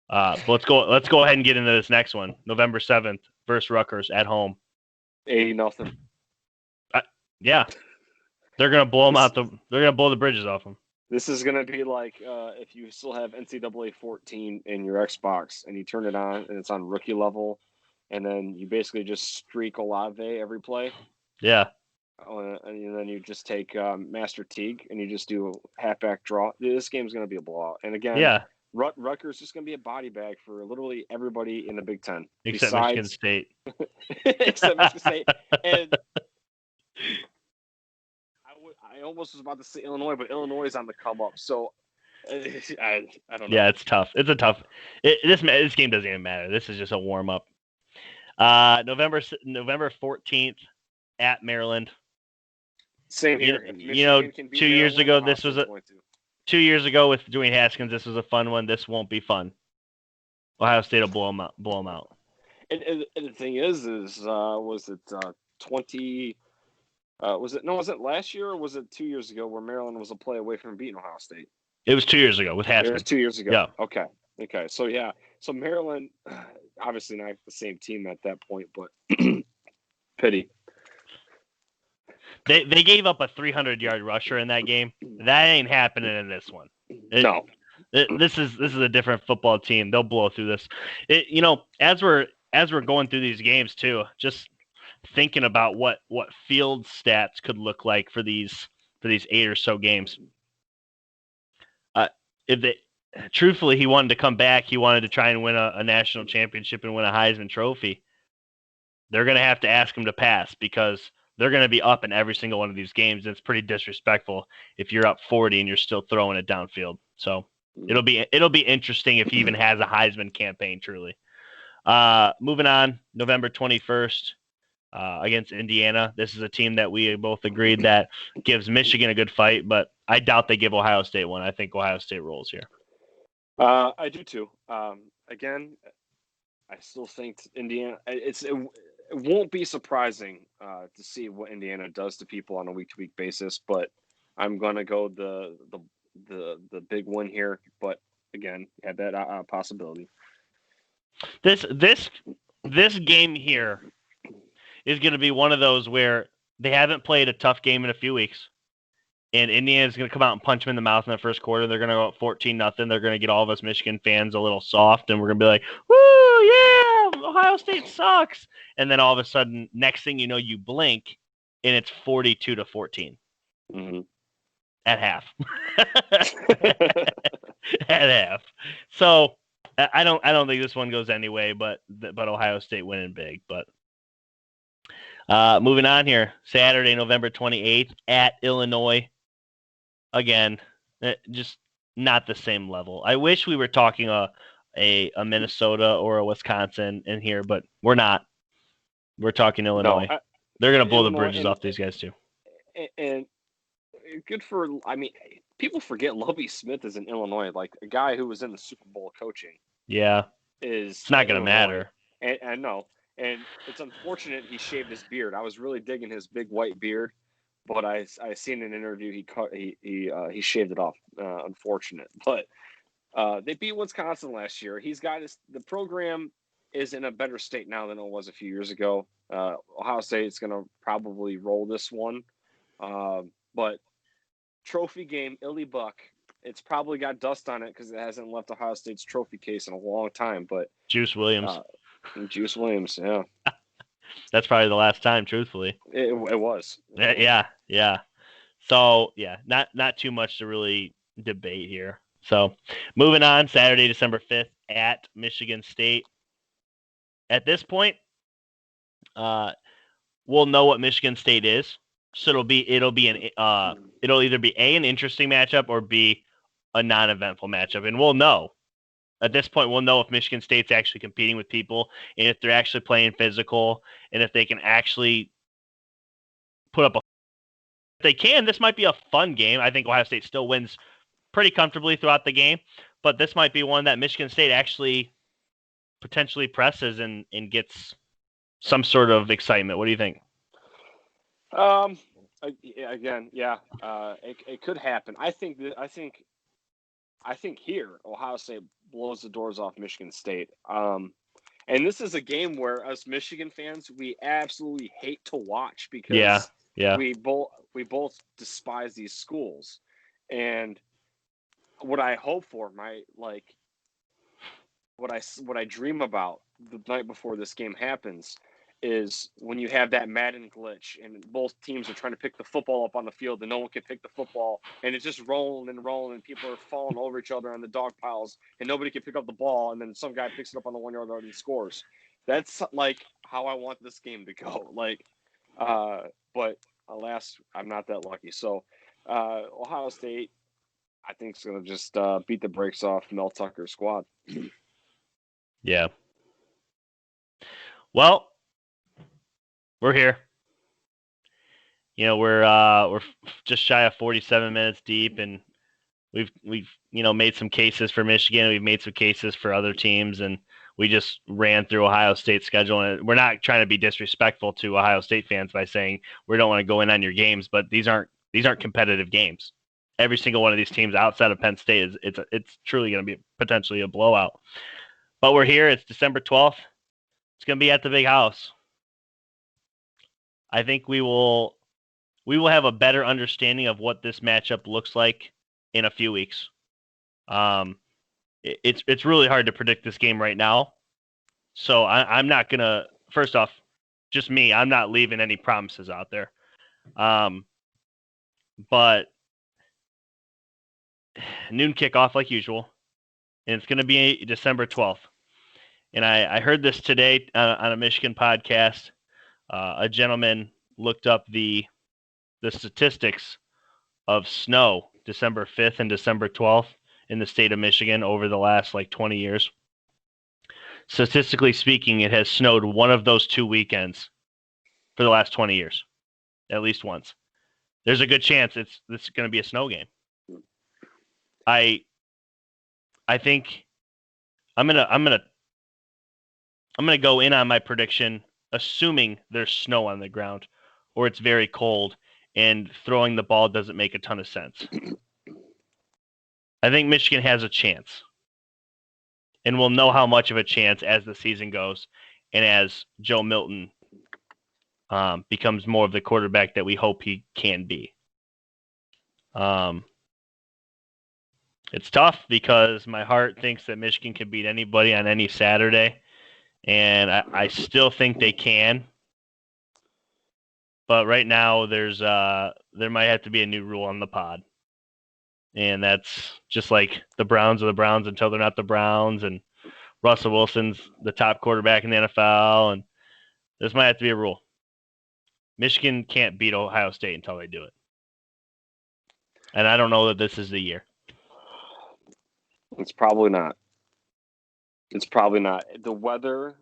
But let's go ahead and get into this next one. November 7th versus Rutgers at home. 80-0. Yeah, they're going to blow them out. They're going to blow the bridges off them. This is going to be like if you still have NCAA 14 in your Xbox and you turn it on and it's on rookie level, and then you basically just streak Olave every play. Yeah. And then you just take Master Teague and you just do a halfback draw. This game's going to be a blowout. And again, yeah, Rutgers is just going to be a body bag for literally everybody in the Big Ten. Except Michigan State. Except Michigan State. And I almost was about to say Illinois, but Illinois is on the come up. So I don't know. Yeah, it's tough. It's a tough. This game doesn't even matter. This is just a warm up. November 14th at Maryland. Same here. 2 years ago, this was 2 years ago with Dwayne Haskins. This was a fun one. This won't be fun. Ohio State will blow them out. And the thing is was it 20? Was it last year or was it 2 years ago where Maryland was a play away from beating Ohio State? It was 2 years ago with Haskins. It was 2 years ago. Yeah. Okay. So yeah. So Maryland, obviously not the same team at that point, but pity. They gave up a 300-yard rusher in that game. That ain't happening in this one. No. This is a different football team. They'll blow through this. As we're going through these games too, just thinking about what field stats could look like for these 8 or so games. Truthfully, he wanted to come back. He wanted to try and win a national championship and win a Heisman Trophy. They're going to have to ask him to pass because they're going to be up in every single one of these games. It's pretty disrespectful if you're up 40 and you're still throwing it downfield. So it'll be interesting if he even has a Heisman campaign. Truly. Moving on, November 21st against Indiana. This is a team that we both agreed that gives Michigan a good fight, but I doubt they give Ohio State one. I think Ohio State rolls here. I do too. Again, I still think Indiana. It won't be surprising to see what Indiana does to people on a week-to-week basis, but I'm gonna go the big win here. But again, had that possibility. This game here is going to be one of those where they haven't played a tough game in a few weeks, and Indiana's going to come out and punch them in the mouth in the first quarter. They're going to go up 14-0. They're going to get all of us Michigan fans a little soft, and we're going to be like, "Woo, yeah, Ohio State sucks!" And then all of a sudden, next thing you know, you blink, and it's 42-14 at half. At half. So I don't think this one goes anyway, but Ohio State winning big. But moving on here, Saturday, November 28th at Illinois. Again, just not the same level. I wish we were talking a Minnesota or a Wisconsin in here, but we're not. We're talking Illinois. No, they're going to blow the bridges off these guys too. And good for, I mean, people forget Lovie Smith is in Illinois, like a guy who was in the Super Bowl coaching. Yeah. It's not going to matter. And no. And it's unfortunate he shaved his beard. I was really digging his big white beard, but I seen an interview he shaved it off. Unfortunate, but they beat Wisconsin last year. He's got the program is in a better state now than it was a few years ago. Ohio State's going to probably roll this one. But trophy game, Illy Buck, it's probably got dust on it because it hasn't left Ohio State's trophy case in a long time. But Juice Williams. Juice Williams, yeah. That's probably the last time, truthfully. It was. Yeah. So, yeah, not too much to really debate here. So, moving on, Saturday, December 5th at Michigan State. At this point, we'll know what Michigan State is. So it'll either be A, an interesting matchup, or B, a non-eventful matchup. And we'll know. At this point, we'll know if Michigan State's actually competing with people and if they're actually playing physical and if they can actually put up a. If they can, this might be a fun game. I think Ohio State still wins pretty comfortably throughout the game, but this might be one that Michigan State actually potentially presses and gets some sort of excitement. What do you think? Again, yeah, it could happen. I think here Ohio State blows the doors off Michigan State. And this is a game where us Michigan fans, we absolutely hate to watch because we both despise these schools. And what I hope for, what I dream about the night before this game happens is when you have that Madden glitch and both teams are trying to pick the football up on the field and no one can pick the football and it's just rolling and people are falling over each other on the dog piles and nobody can pick up the ball and then some guy picks it up on the 1 yard line and scores. That's like how I want this game to go. But alas, I'm not that lucky. So Ohio State, I think, is going to just beat the brakes off Mel Tucker's squad. Yeah. Well, we're here. We're just shy of 47 minutes deep, and we've made some cases for Michigan. We've made some cases for other teams, and we just ran through Ohio State's schedule. And we're not trying to be disrespectful to Ohio State fans by saying we don't want to go in on your games, but these aren't competitive games. Every single one of these teams outside of Penn State it's truly going to be potentially a blowout. But we're here. It's December 12th. It's going to be at the Big House. I think we will have a better understanding of what this matchup looks like in a few weeks. It's really hard to predict this game right now. So I'm not going to, first off, just me, I'm not leaving any promises out there. But noon kickoff like usual. And it's going to be December 12th. And I heard this today on a Michigan podcast. A gentleman looked up the statistics of snow December 5th and December 12th in the state of Michigan over the last 20 years. Statistically speaking, it has snowed one of those 2 weekends for the last 20 years, at least once. There's a good chance this is going to be a snow game. I think I'm gonna go in on my prediction, assuming there's snow on the ground or it's very cold and throwing the ball doesn't make a ton of sense. I think Michigan has a chance. And we'll know how much of a chance as the season goes and as Joe Milton becomes more of the quarterback that we hope he can be. It's tough because my heart thinks that Michigan can beat anybody on any Saturday. And I still think they can. But right now, there might have to be a new rule on the pod. And that's just like the Browns are the Browns until they're not the Browns. And Russell Wilson's the top quarterback in the NFL. And this might have to be a rule. Michigan can't beat Ohio State until they do it. And I don't know that this is the year. It's probably not. The weather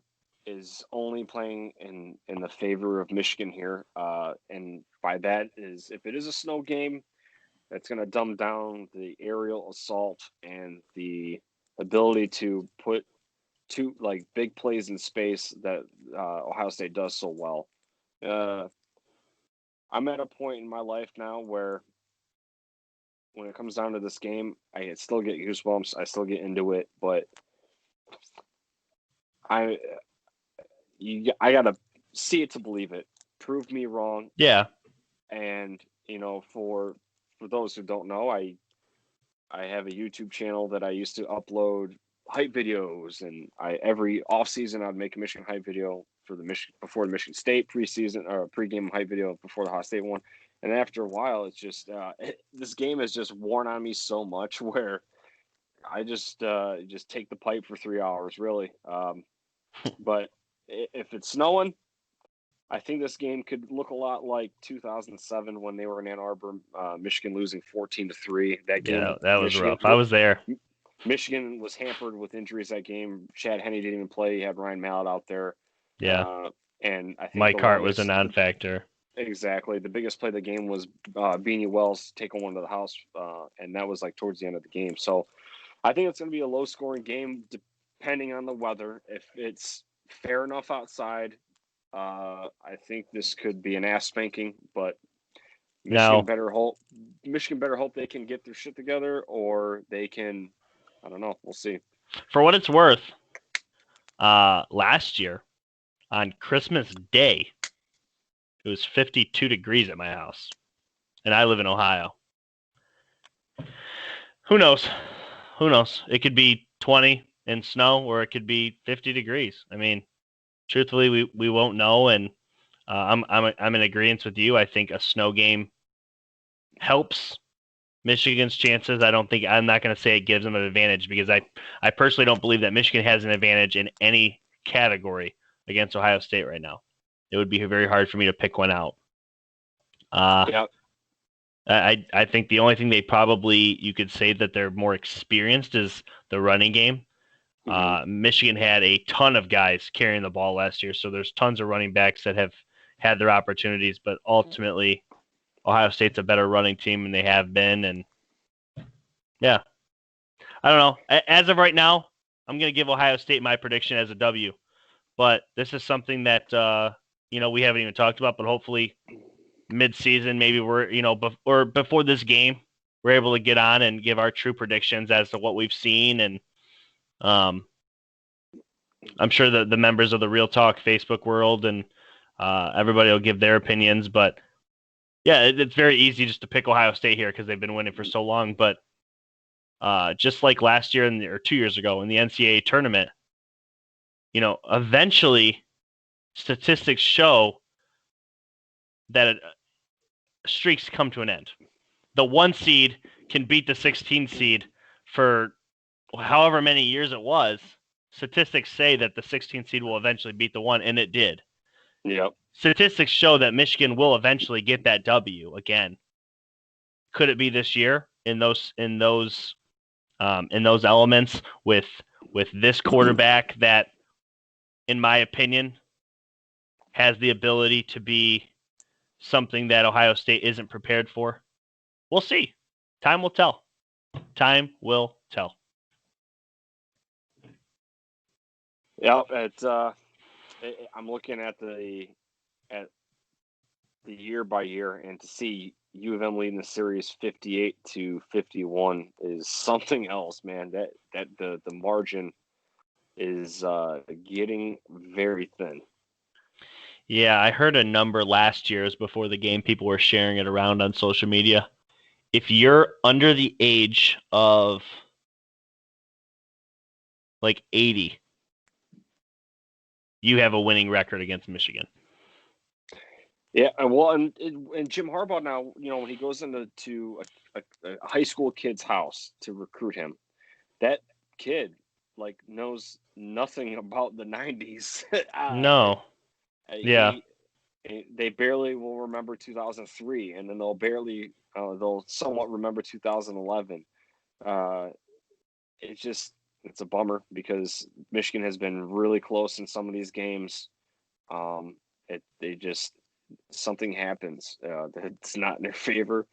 is only playing in the favor of Michigan here. And by that is, if it is a snow game, that's going to dumb down the aerial assault and the ability to put big plays in space that Ohio State does so well. I'm at a point in my life now where when it comes down to this game, I still get goosebumps. I still get into it, but I I gotta see it to believe it. Prove me wrong. Yeah. And for those who don't know, I have a YouTube channel that I used to upload hype videos, and every off season I'd make a Michigan hype video for the before the Michigan State preseason or pregame hype video before the Ohio State one. And after a while, it's just this game has just worn on me so much where I just take the pipe for 3 hours, really. But if it's snowing, I think this game could look a lot like 2007 when they were in Ann Arbor, Michigan losing 14-3. That Yeah, game, that was rough. I was there. Michigan was hampered with injuries that game. Chad Henne didn't even play. You had Ryan Mallett out there. Yeah. And I think Mike Hart was a non-factor. Exactly. The biggest play of the game was Beanie Wells taking one to the house, and that was like towards the end of the game. So I think it's going to be a low-scoring game depending on the weather. If it's fair enough outside, I think this could be an ass spanking, but Michigan better hope they can get their shit together, or they can, I don't know. We'll see. For what it's worth, last year on Christmas Day, it was 52 degrees at my house, and I live in Ohio. Who knows? Who knows? It could be 20 and snow, or it could be 50 degrees. I mean, truthfully, we won't know, and I'm in agreement with you. I think a snow game helps Michigan's chances. I'm not going to say it gives them an advantage, because I personally don't believe that Michigan has an advantage in any category against Ohio State right now. It would be very hard for me to pick one out. Yeah. I think the only thing you could say that they're more experienced is the running game. Michigan had a ton of guys carrying the ball last year, so there's tons of running backs that have had their opportunities, but ultimately Ohio State's a better running team, and they have been. And yeah, I don't know. As of right now, I'm going to give Ohio State my prediction as a W, but this is something that we haven't even talked about, but hopefully mid-season, maybe or before this game, we're able to get on and give our true predictions as to what we've seen. And I'm sure that the members of the Real Talk Facebook world and everybody will give their opinions. But yeah, it's very easy just to pick Ohio State here because they've been winning for so long. But just like last year or 2 years ago in the NCAA tournament, eventually statistics show that streaks come to an end. The 1 seed can beat the 16 seed for however many years it was. Statistics say that the 16 seed will eventually beat the 1, and it did. Yep. Statistics show that Michigan will eventually get that W again. Could it be this year in those elements with this quarterback that, in my opinion, has the ability to be something that Ohio State isn't prepared for? We'll see. Time will tell. Time will tell. Yeah, I'm looking at the year by year, and to see U of M leading the series 58-51 is something else, man. That the margin is getting very thin. Yeah, I heard a number last year, before the game. People were sharing it around on social media. If you're under the age of like 80, you have a winning record against Michigan. Yeah, well, and Jim Harbaugh now, when he goes into a high school kid's house to recruit him, that kid knows nothing about the 90s. No. Yeah. They barely will remember 2003, and then they'll somewhat remember 2011. It's a bummer because Michigan has been really close in some of these games. Something happens that's not in their favor.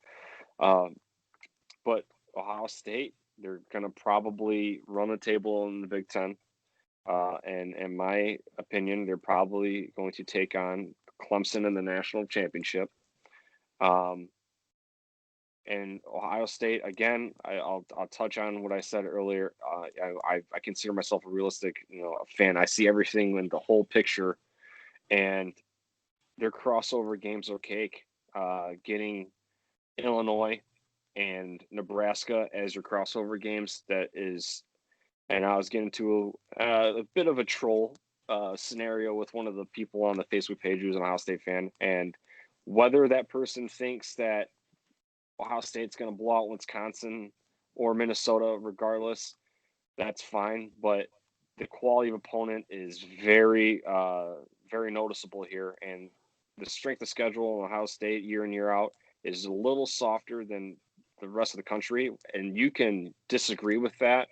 But Ohio State, they're going to probably run the table in the Big Ten. And in my opinion, they're probably going to take on Clemson in the national championship. And Ohio State, again, I'll touch on what I said earlier. I consider myself a realistic, a fan. I see everything in the whole picture, and their crossover games are cake. Getting Illinois and Nebraska as your crossover games, that is, and I was getting to a bit of a troll scenario with one of the people on the Facebook page who's an Ohio State fan, and whether that person thinks that Ohio State's going to blow out Wisconsin or Minnesota, regardless, that's fine. But the quality of opponent is very, very noticeable here, and the strength of schedule in Ohio State year in year out is a little softer than the rest of the country, and you can disagree with that.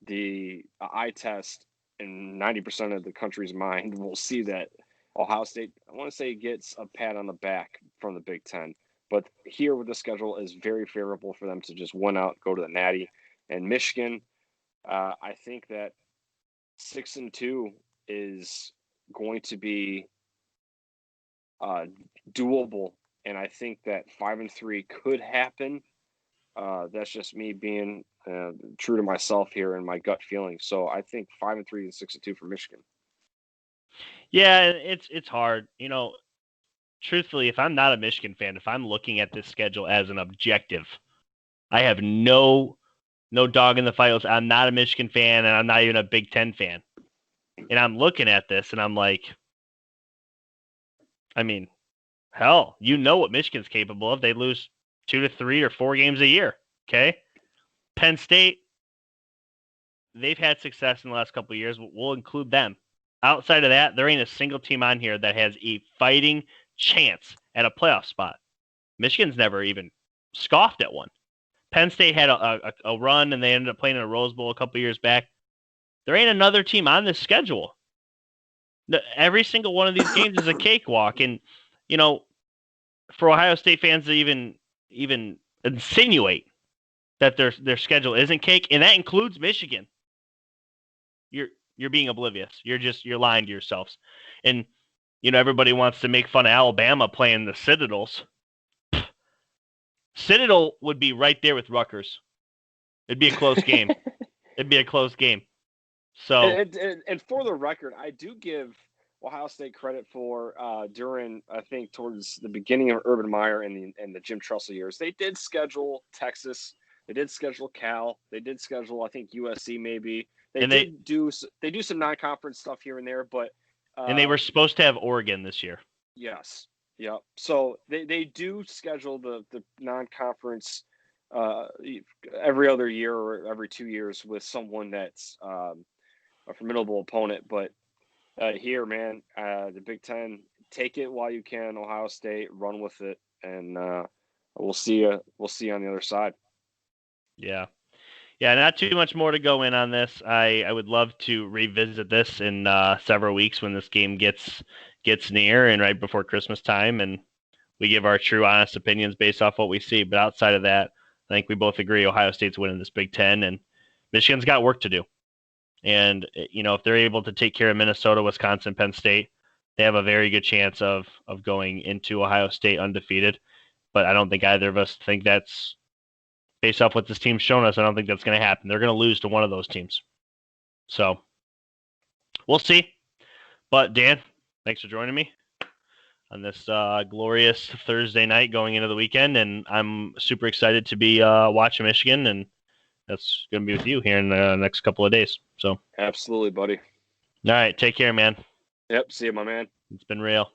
The eye test in 90% of the country's mind will see that Ohio State, I want to say, gets a pat on the back from the Big Ten. But here with the schedule is very favorable for them to just win out, go to the Natty. And Michigan, I think that 6-2 is going to be doable, and I think that 5-3 could happen. That's just me being true to myself here and my gut feeling. So I think 5-3 and 6-2 for Michigan. Yeah, it's hard. Truthfully, if I'm not a Michigan fan, if I'm looking at this schedule as an objective, I have no dog in the fight. I'm not a Michigan fan, and I'm not even a Big Ten fan. And I'm looking at this, and I'm like, I mean, hell, what Michigan's capable of. They lose 2 to 3 or 4 games a year, okay? Penn State, they've had success in the last couple of years. We'll include them. Outside of that, there ain't a single team on here that has a fighting chance at a playoff spot. Michigan's never even scoffed at one. Penn State had a run, and they ended up playing in a Rose Bowl a couple years back. There ain't another team on this schedule. Every single one of these games is a cakewalk. And, for Ohio State fans to even insinuate that their schedule isn't cake, and that includes Michigan, you're being oblivious. You're lying to yourselves. And, everybody wants to make fun of Alabama playing the Citadels. Citadel would be right there with Rutgers. It'd be a close game. It'd be a close game. So, and for the record, I do give Ohio State credit for during, I think, towards the beginning of Urban Meyer and the Jim Tressel years, they did schedule Texas, they did schedule Cal, they did schedule, I think, USC maybe. They do some non-conference stuff here and there, but and they were supposed to have Oregon this year. Yes. Yeah. So they do schedule the non-conference every other year or every 2 years with someone that's a formidable opponent. But here, man, the Big Ten, take it while you can. Ohio State, run with it, and we'll see you. We'll see you on the other side. Yeah. Yeah, not too much more to go in on this. I would love to revisit this in several weeks when this game gets near and right before Christmas time, and we give our true, honest opinions based off what we see. But outside of that, I think we both agree Ohio State's winning this Big Ten, and Michigan's got work to do. And, if they're able to take care of Minnesota, Wisconsin, Penn State, they have a very good chance of going into Ohio State undefeated. But I don't think either of us think that's, based off what this team's shown us, I don't think that's going to happen. They're going to lose to one of those teams. So, we'll see. But, Dan, thanks for joining me on this glorious Thursday night going into the weekend. And I'm super excited to be watching Michigan, and that's going to be with you here in the next couple of days. So, absolutely, buddy. All right. Take care, man. Yep. See you, my man. It's been real.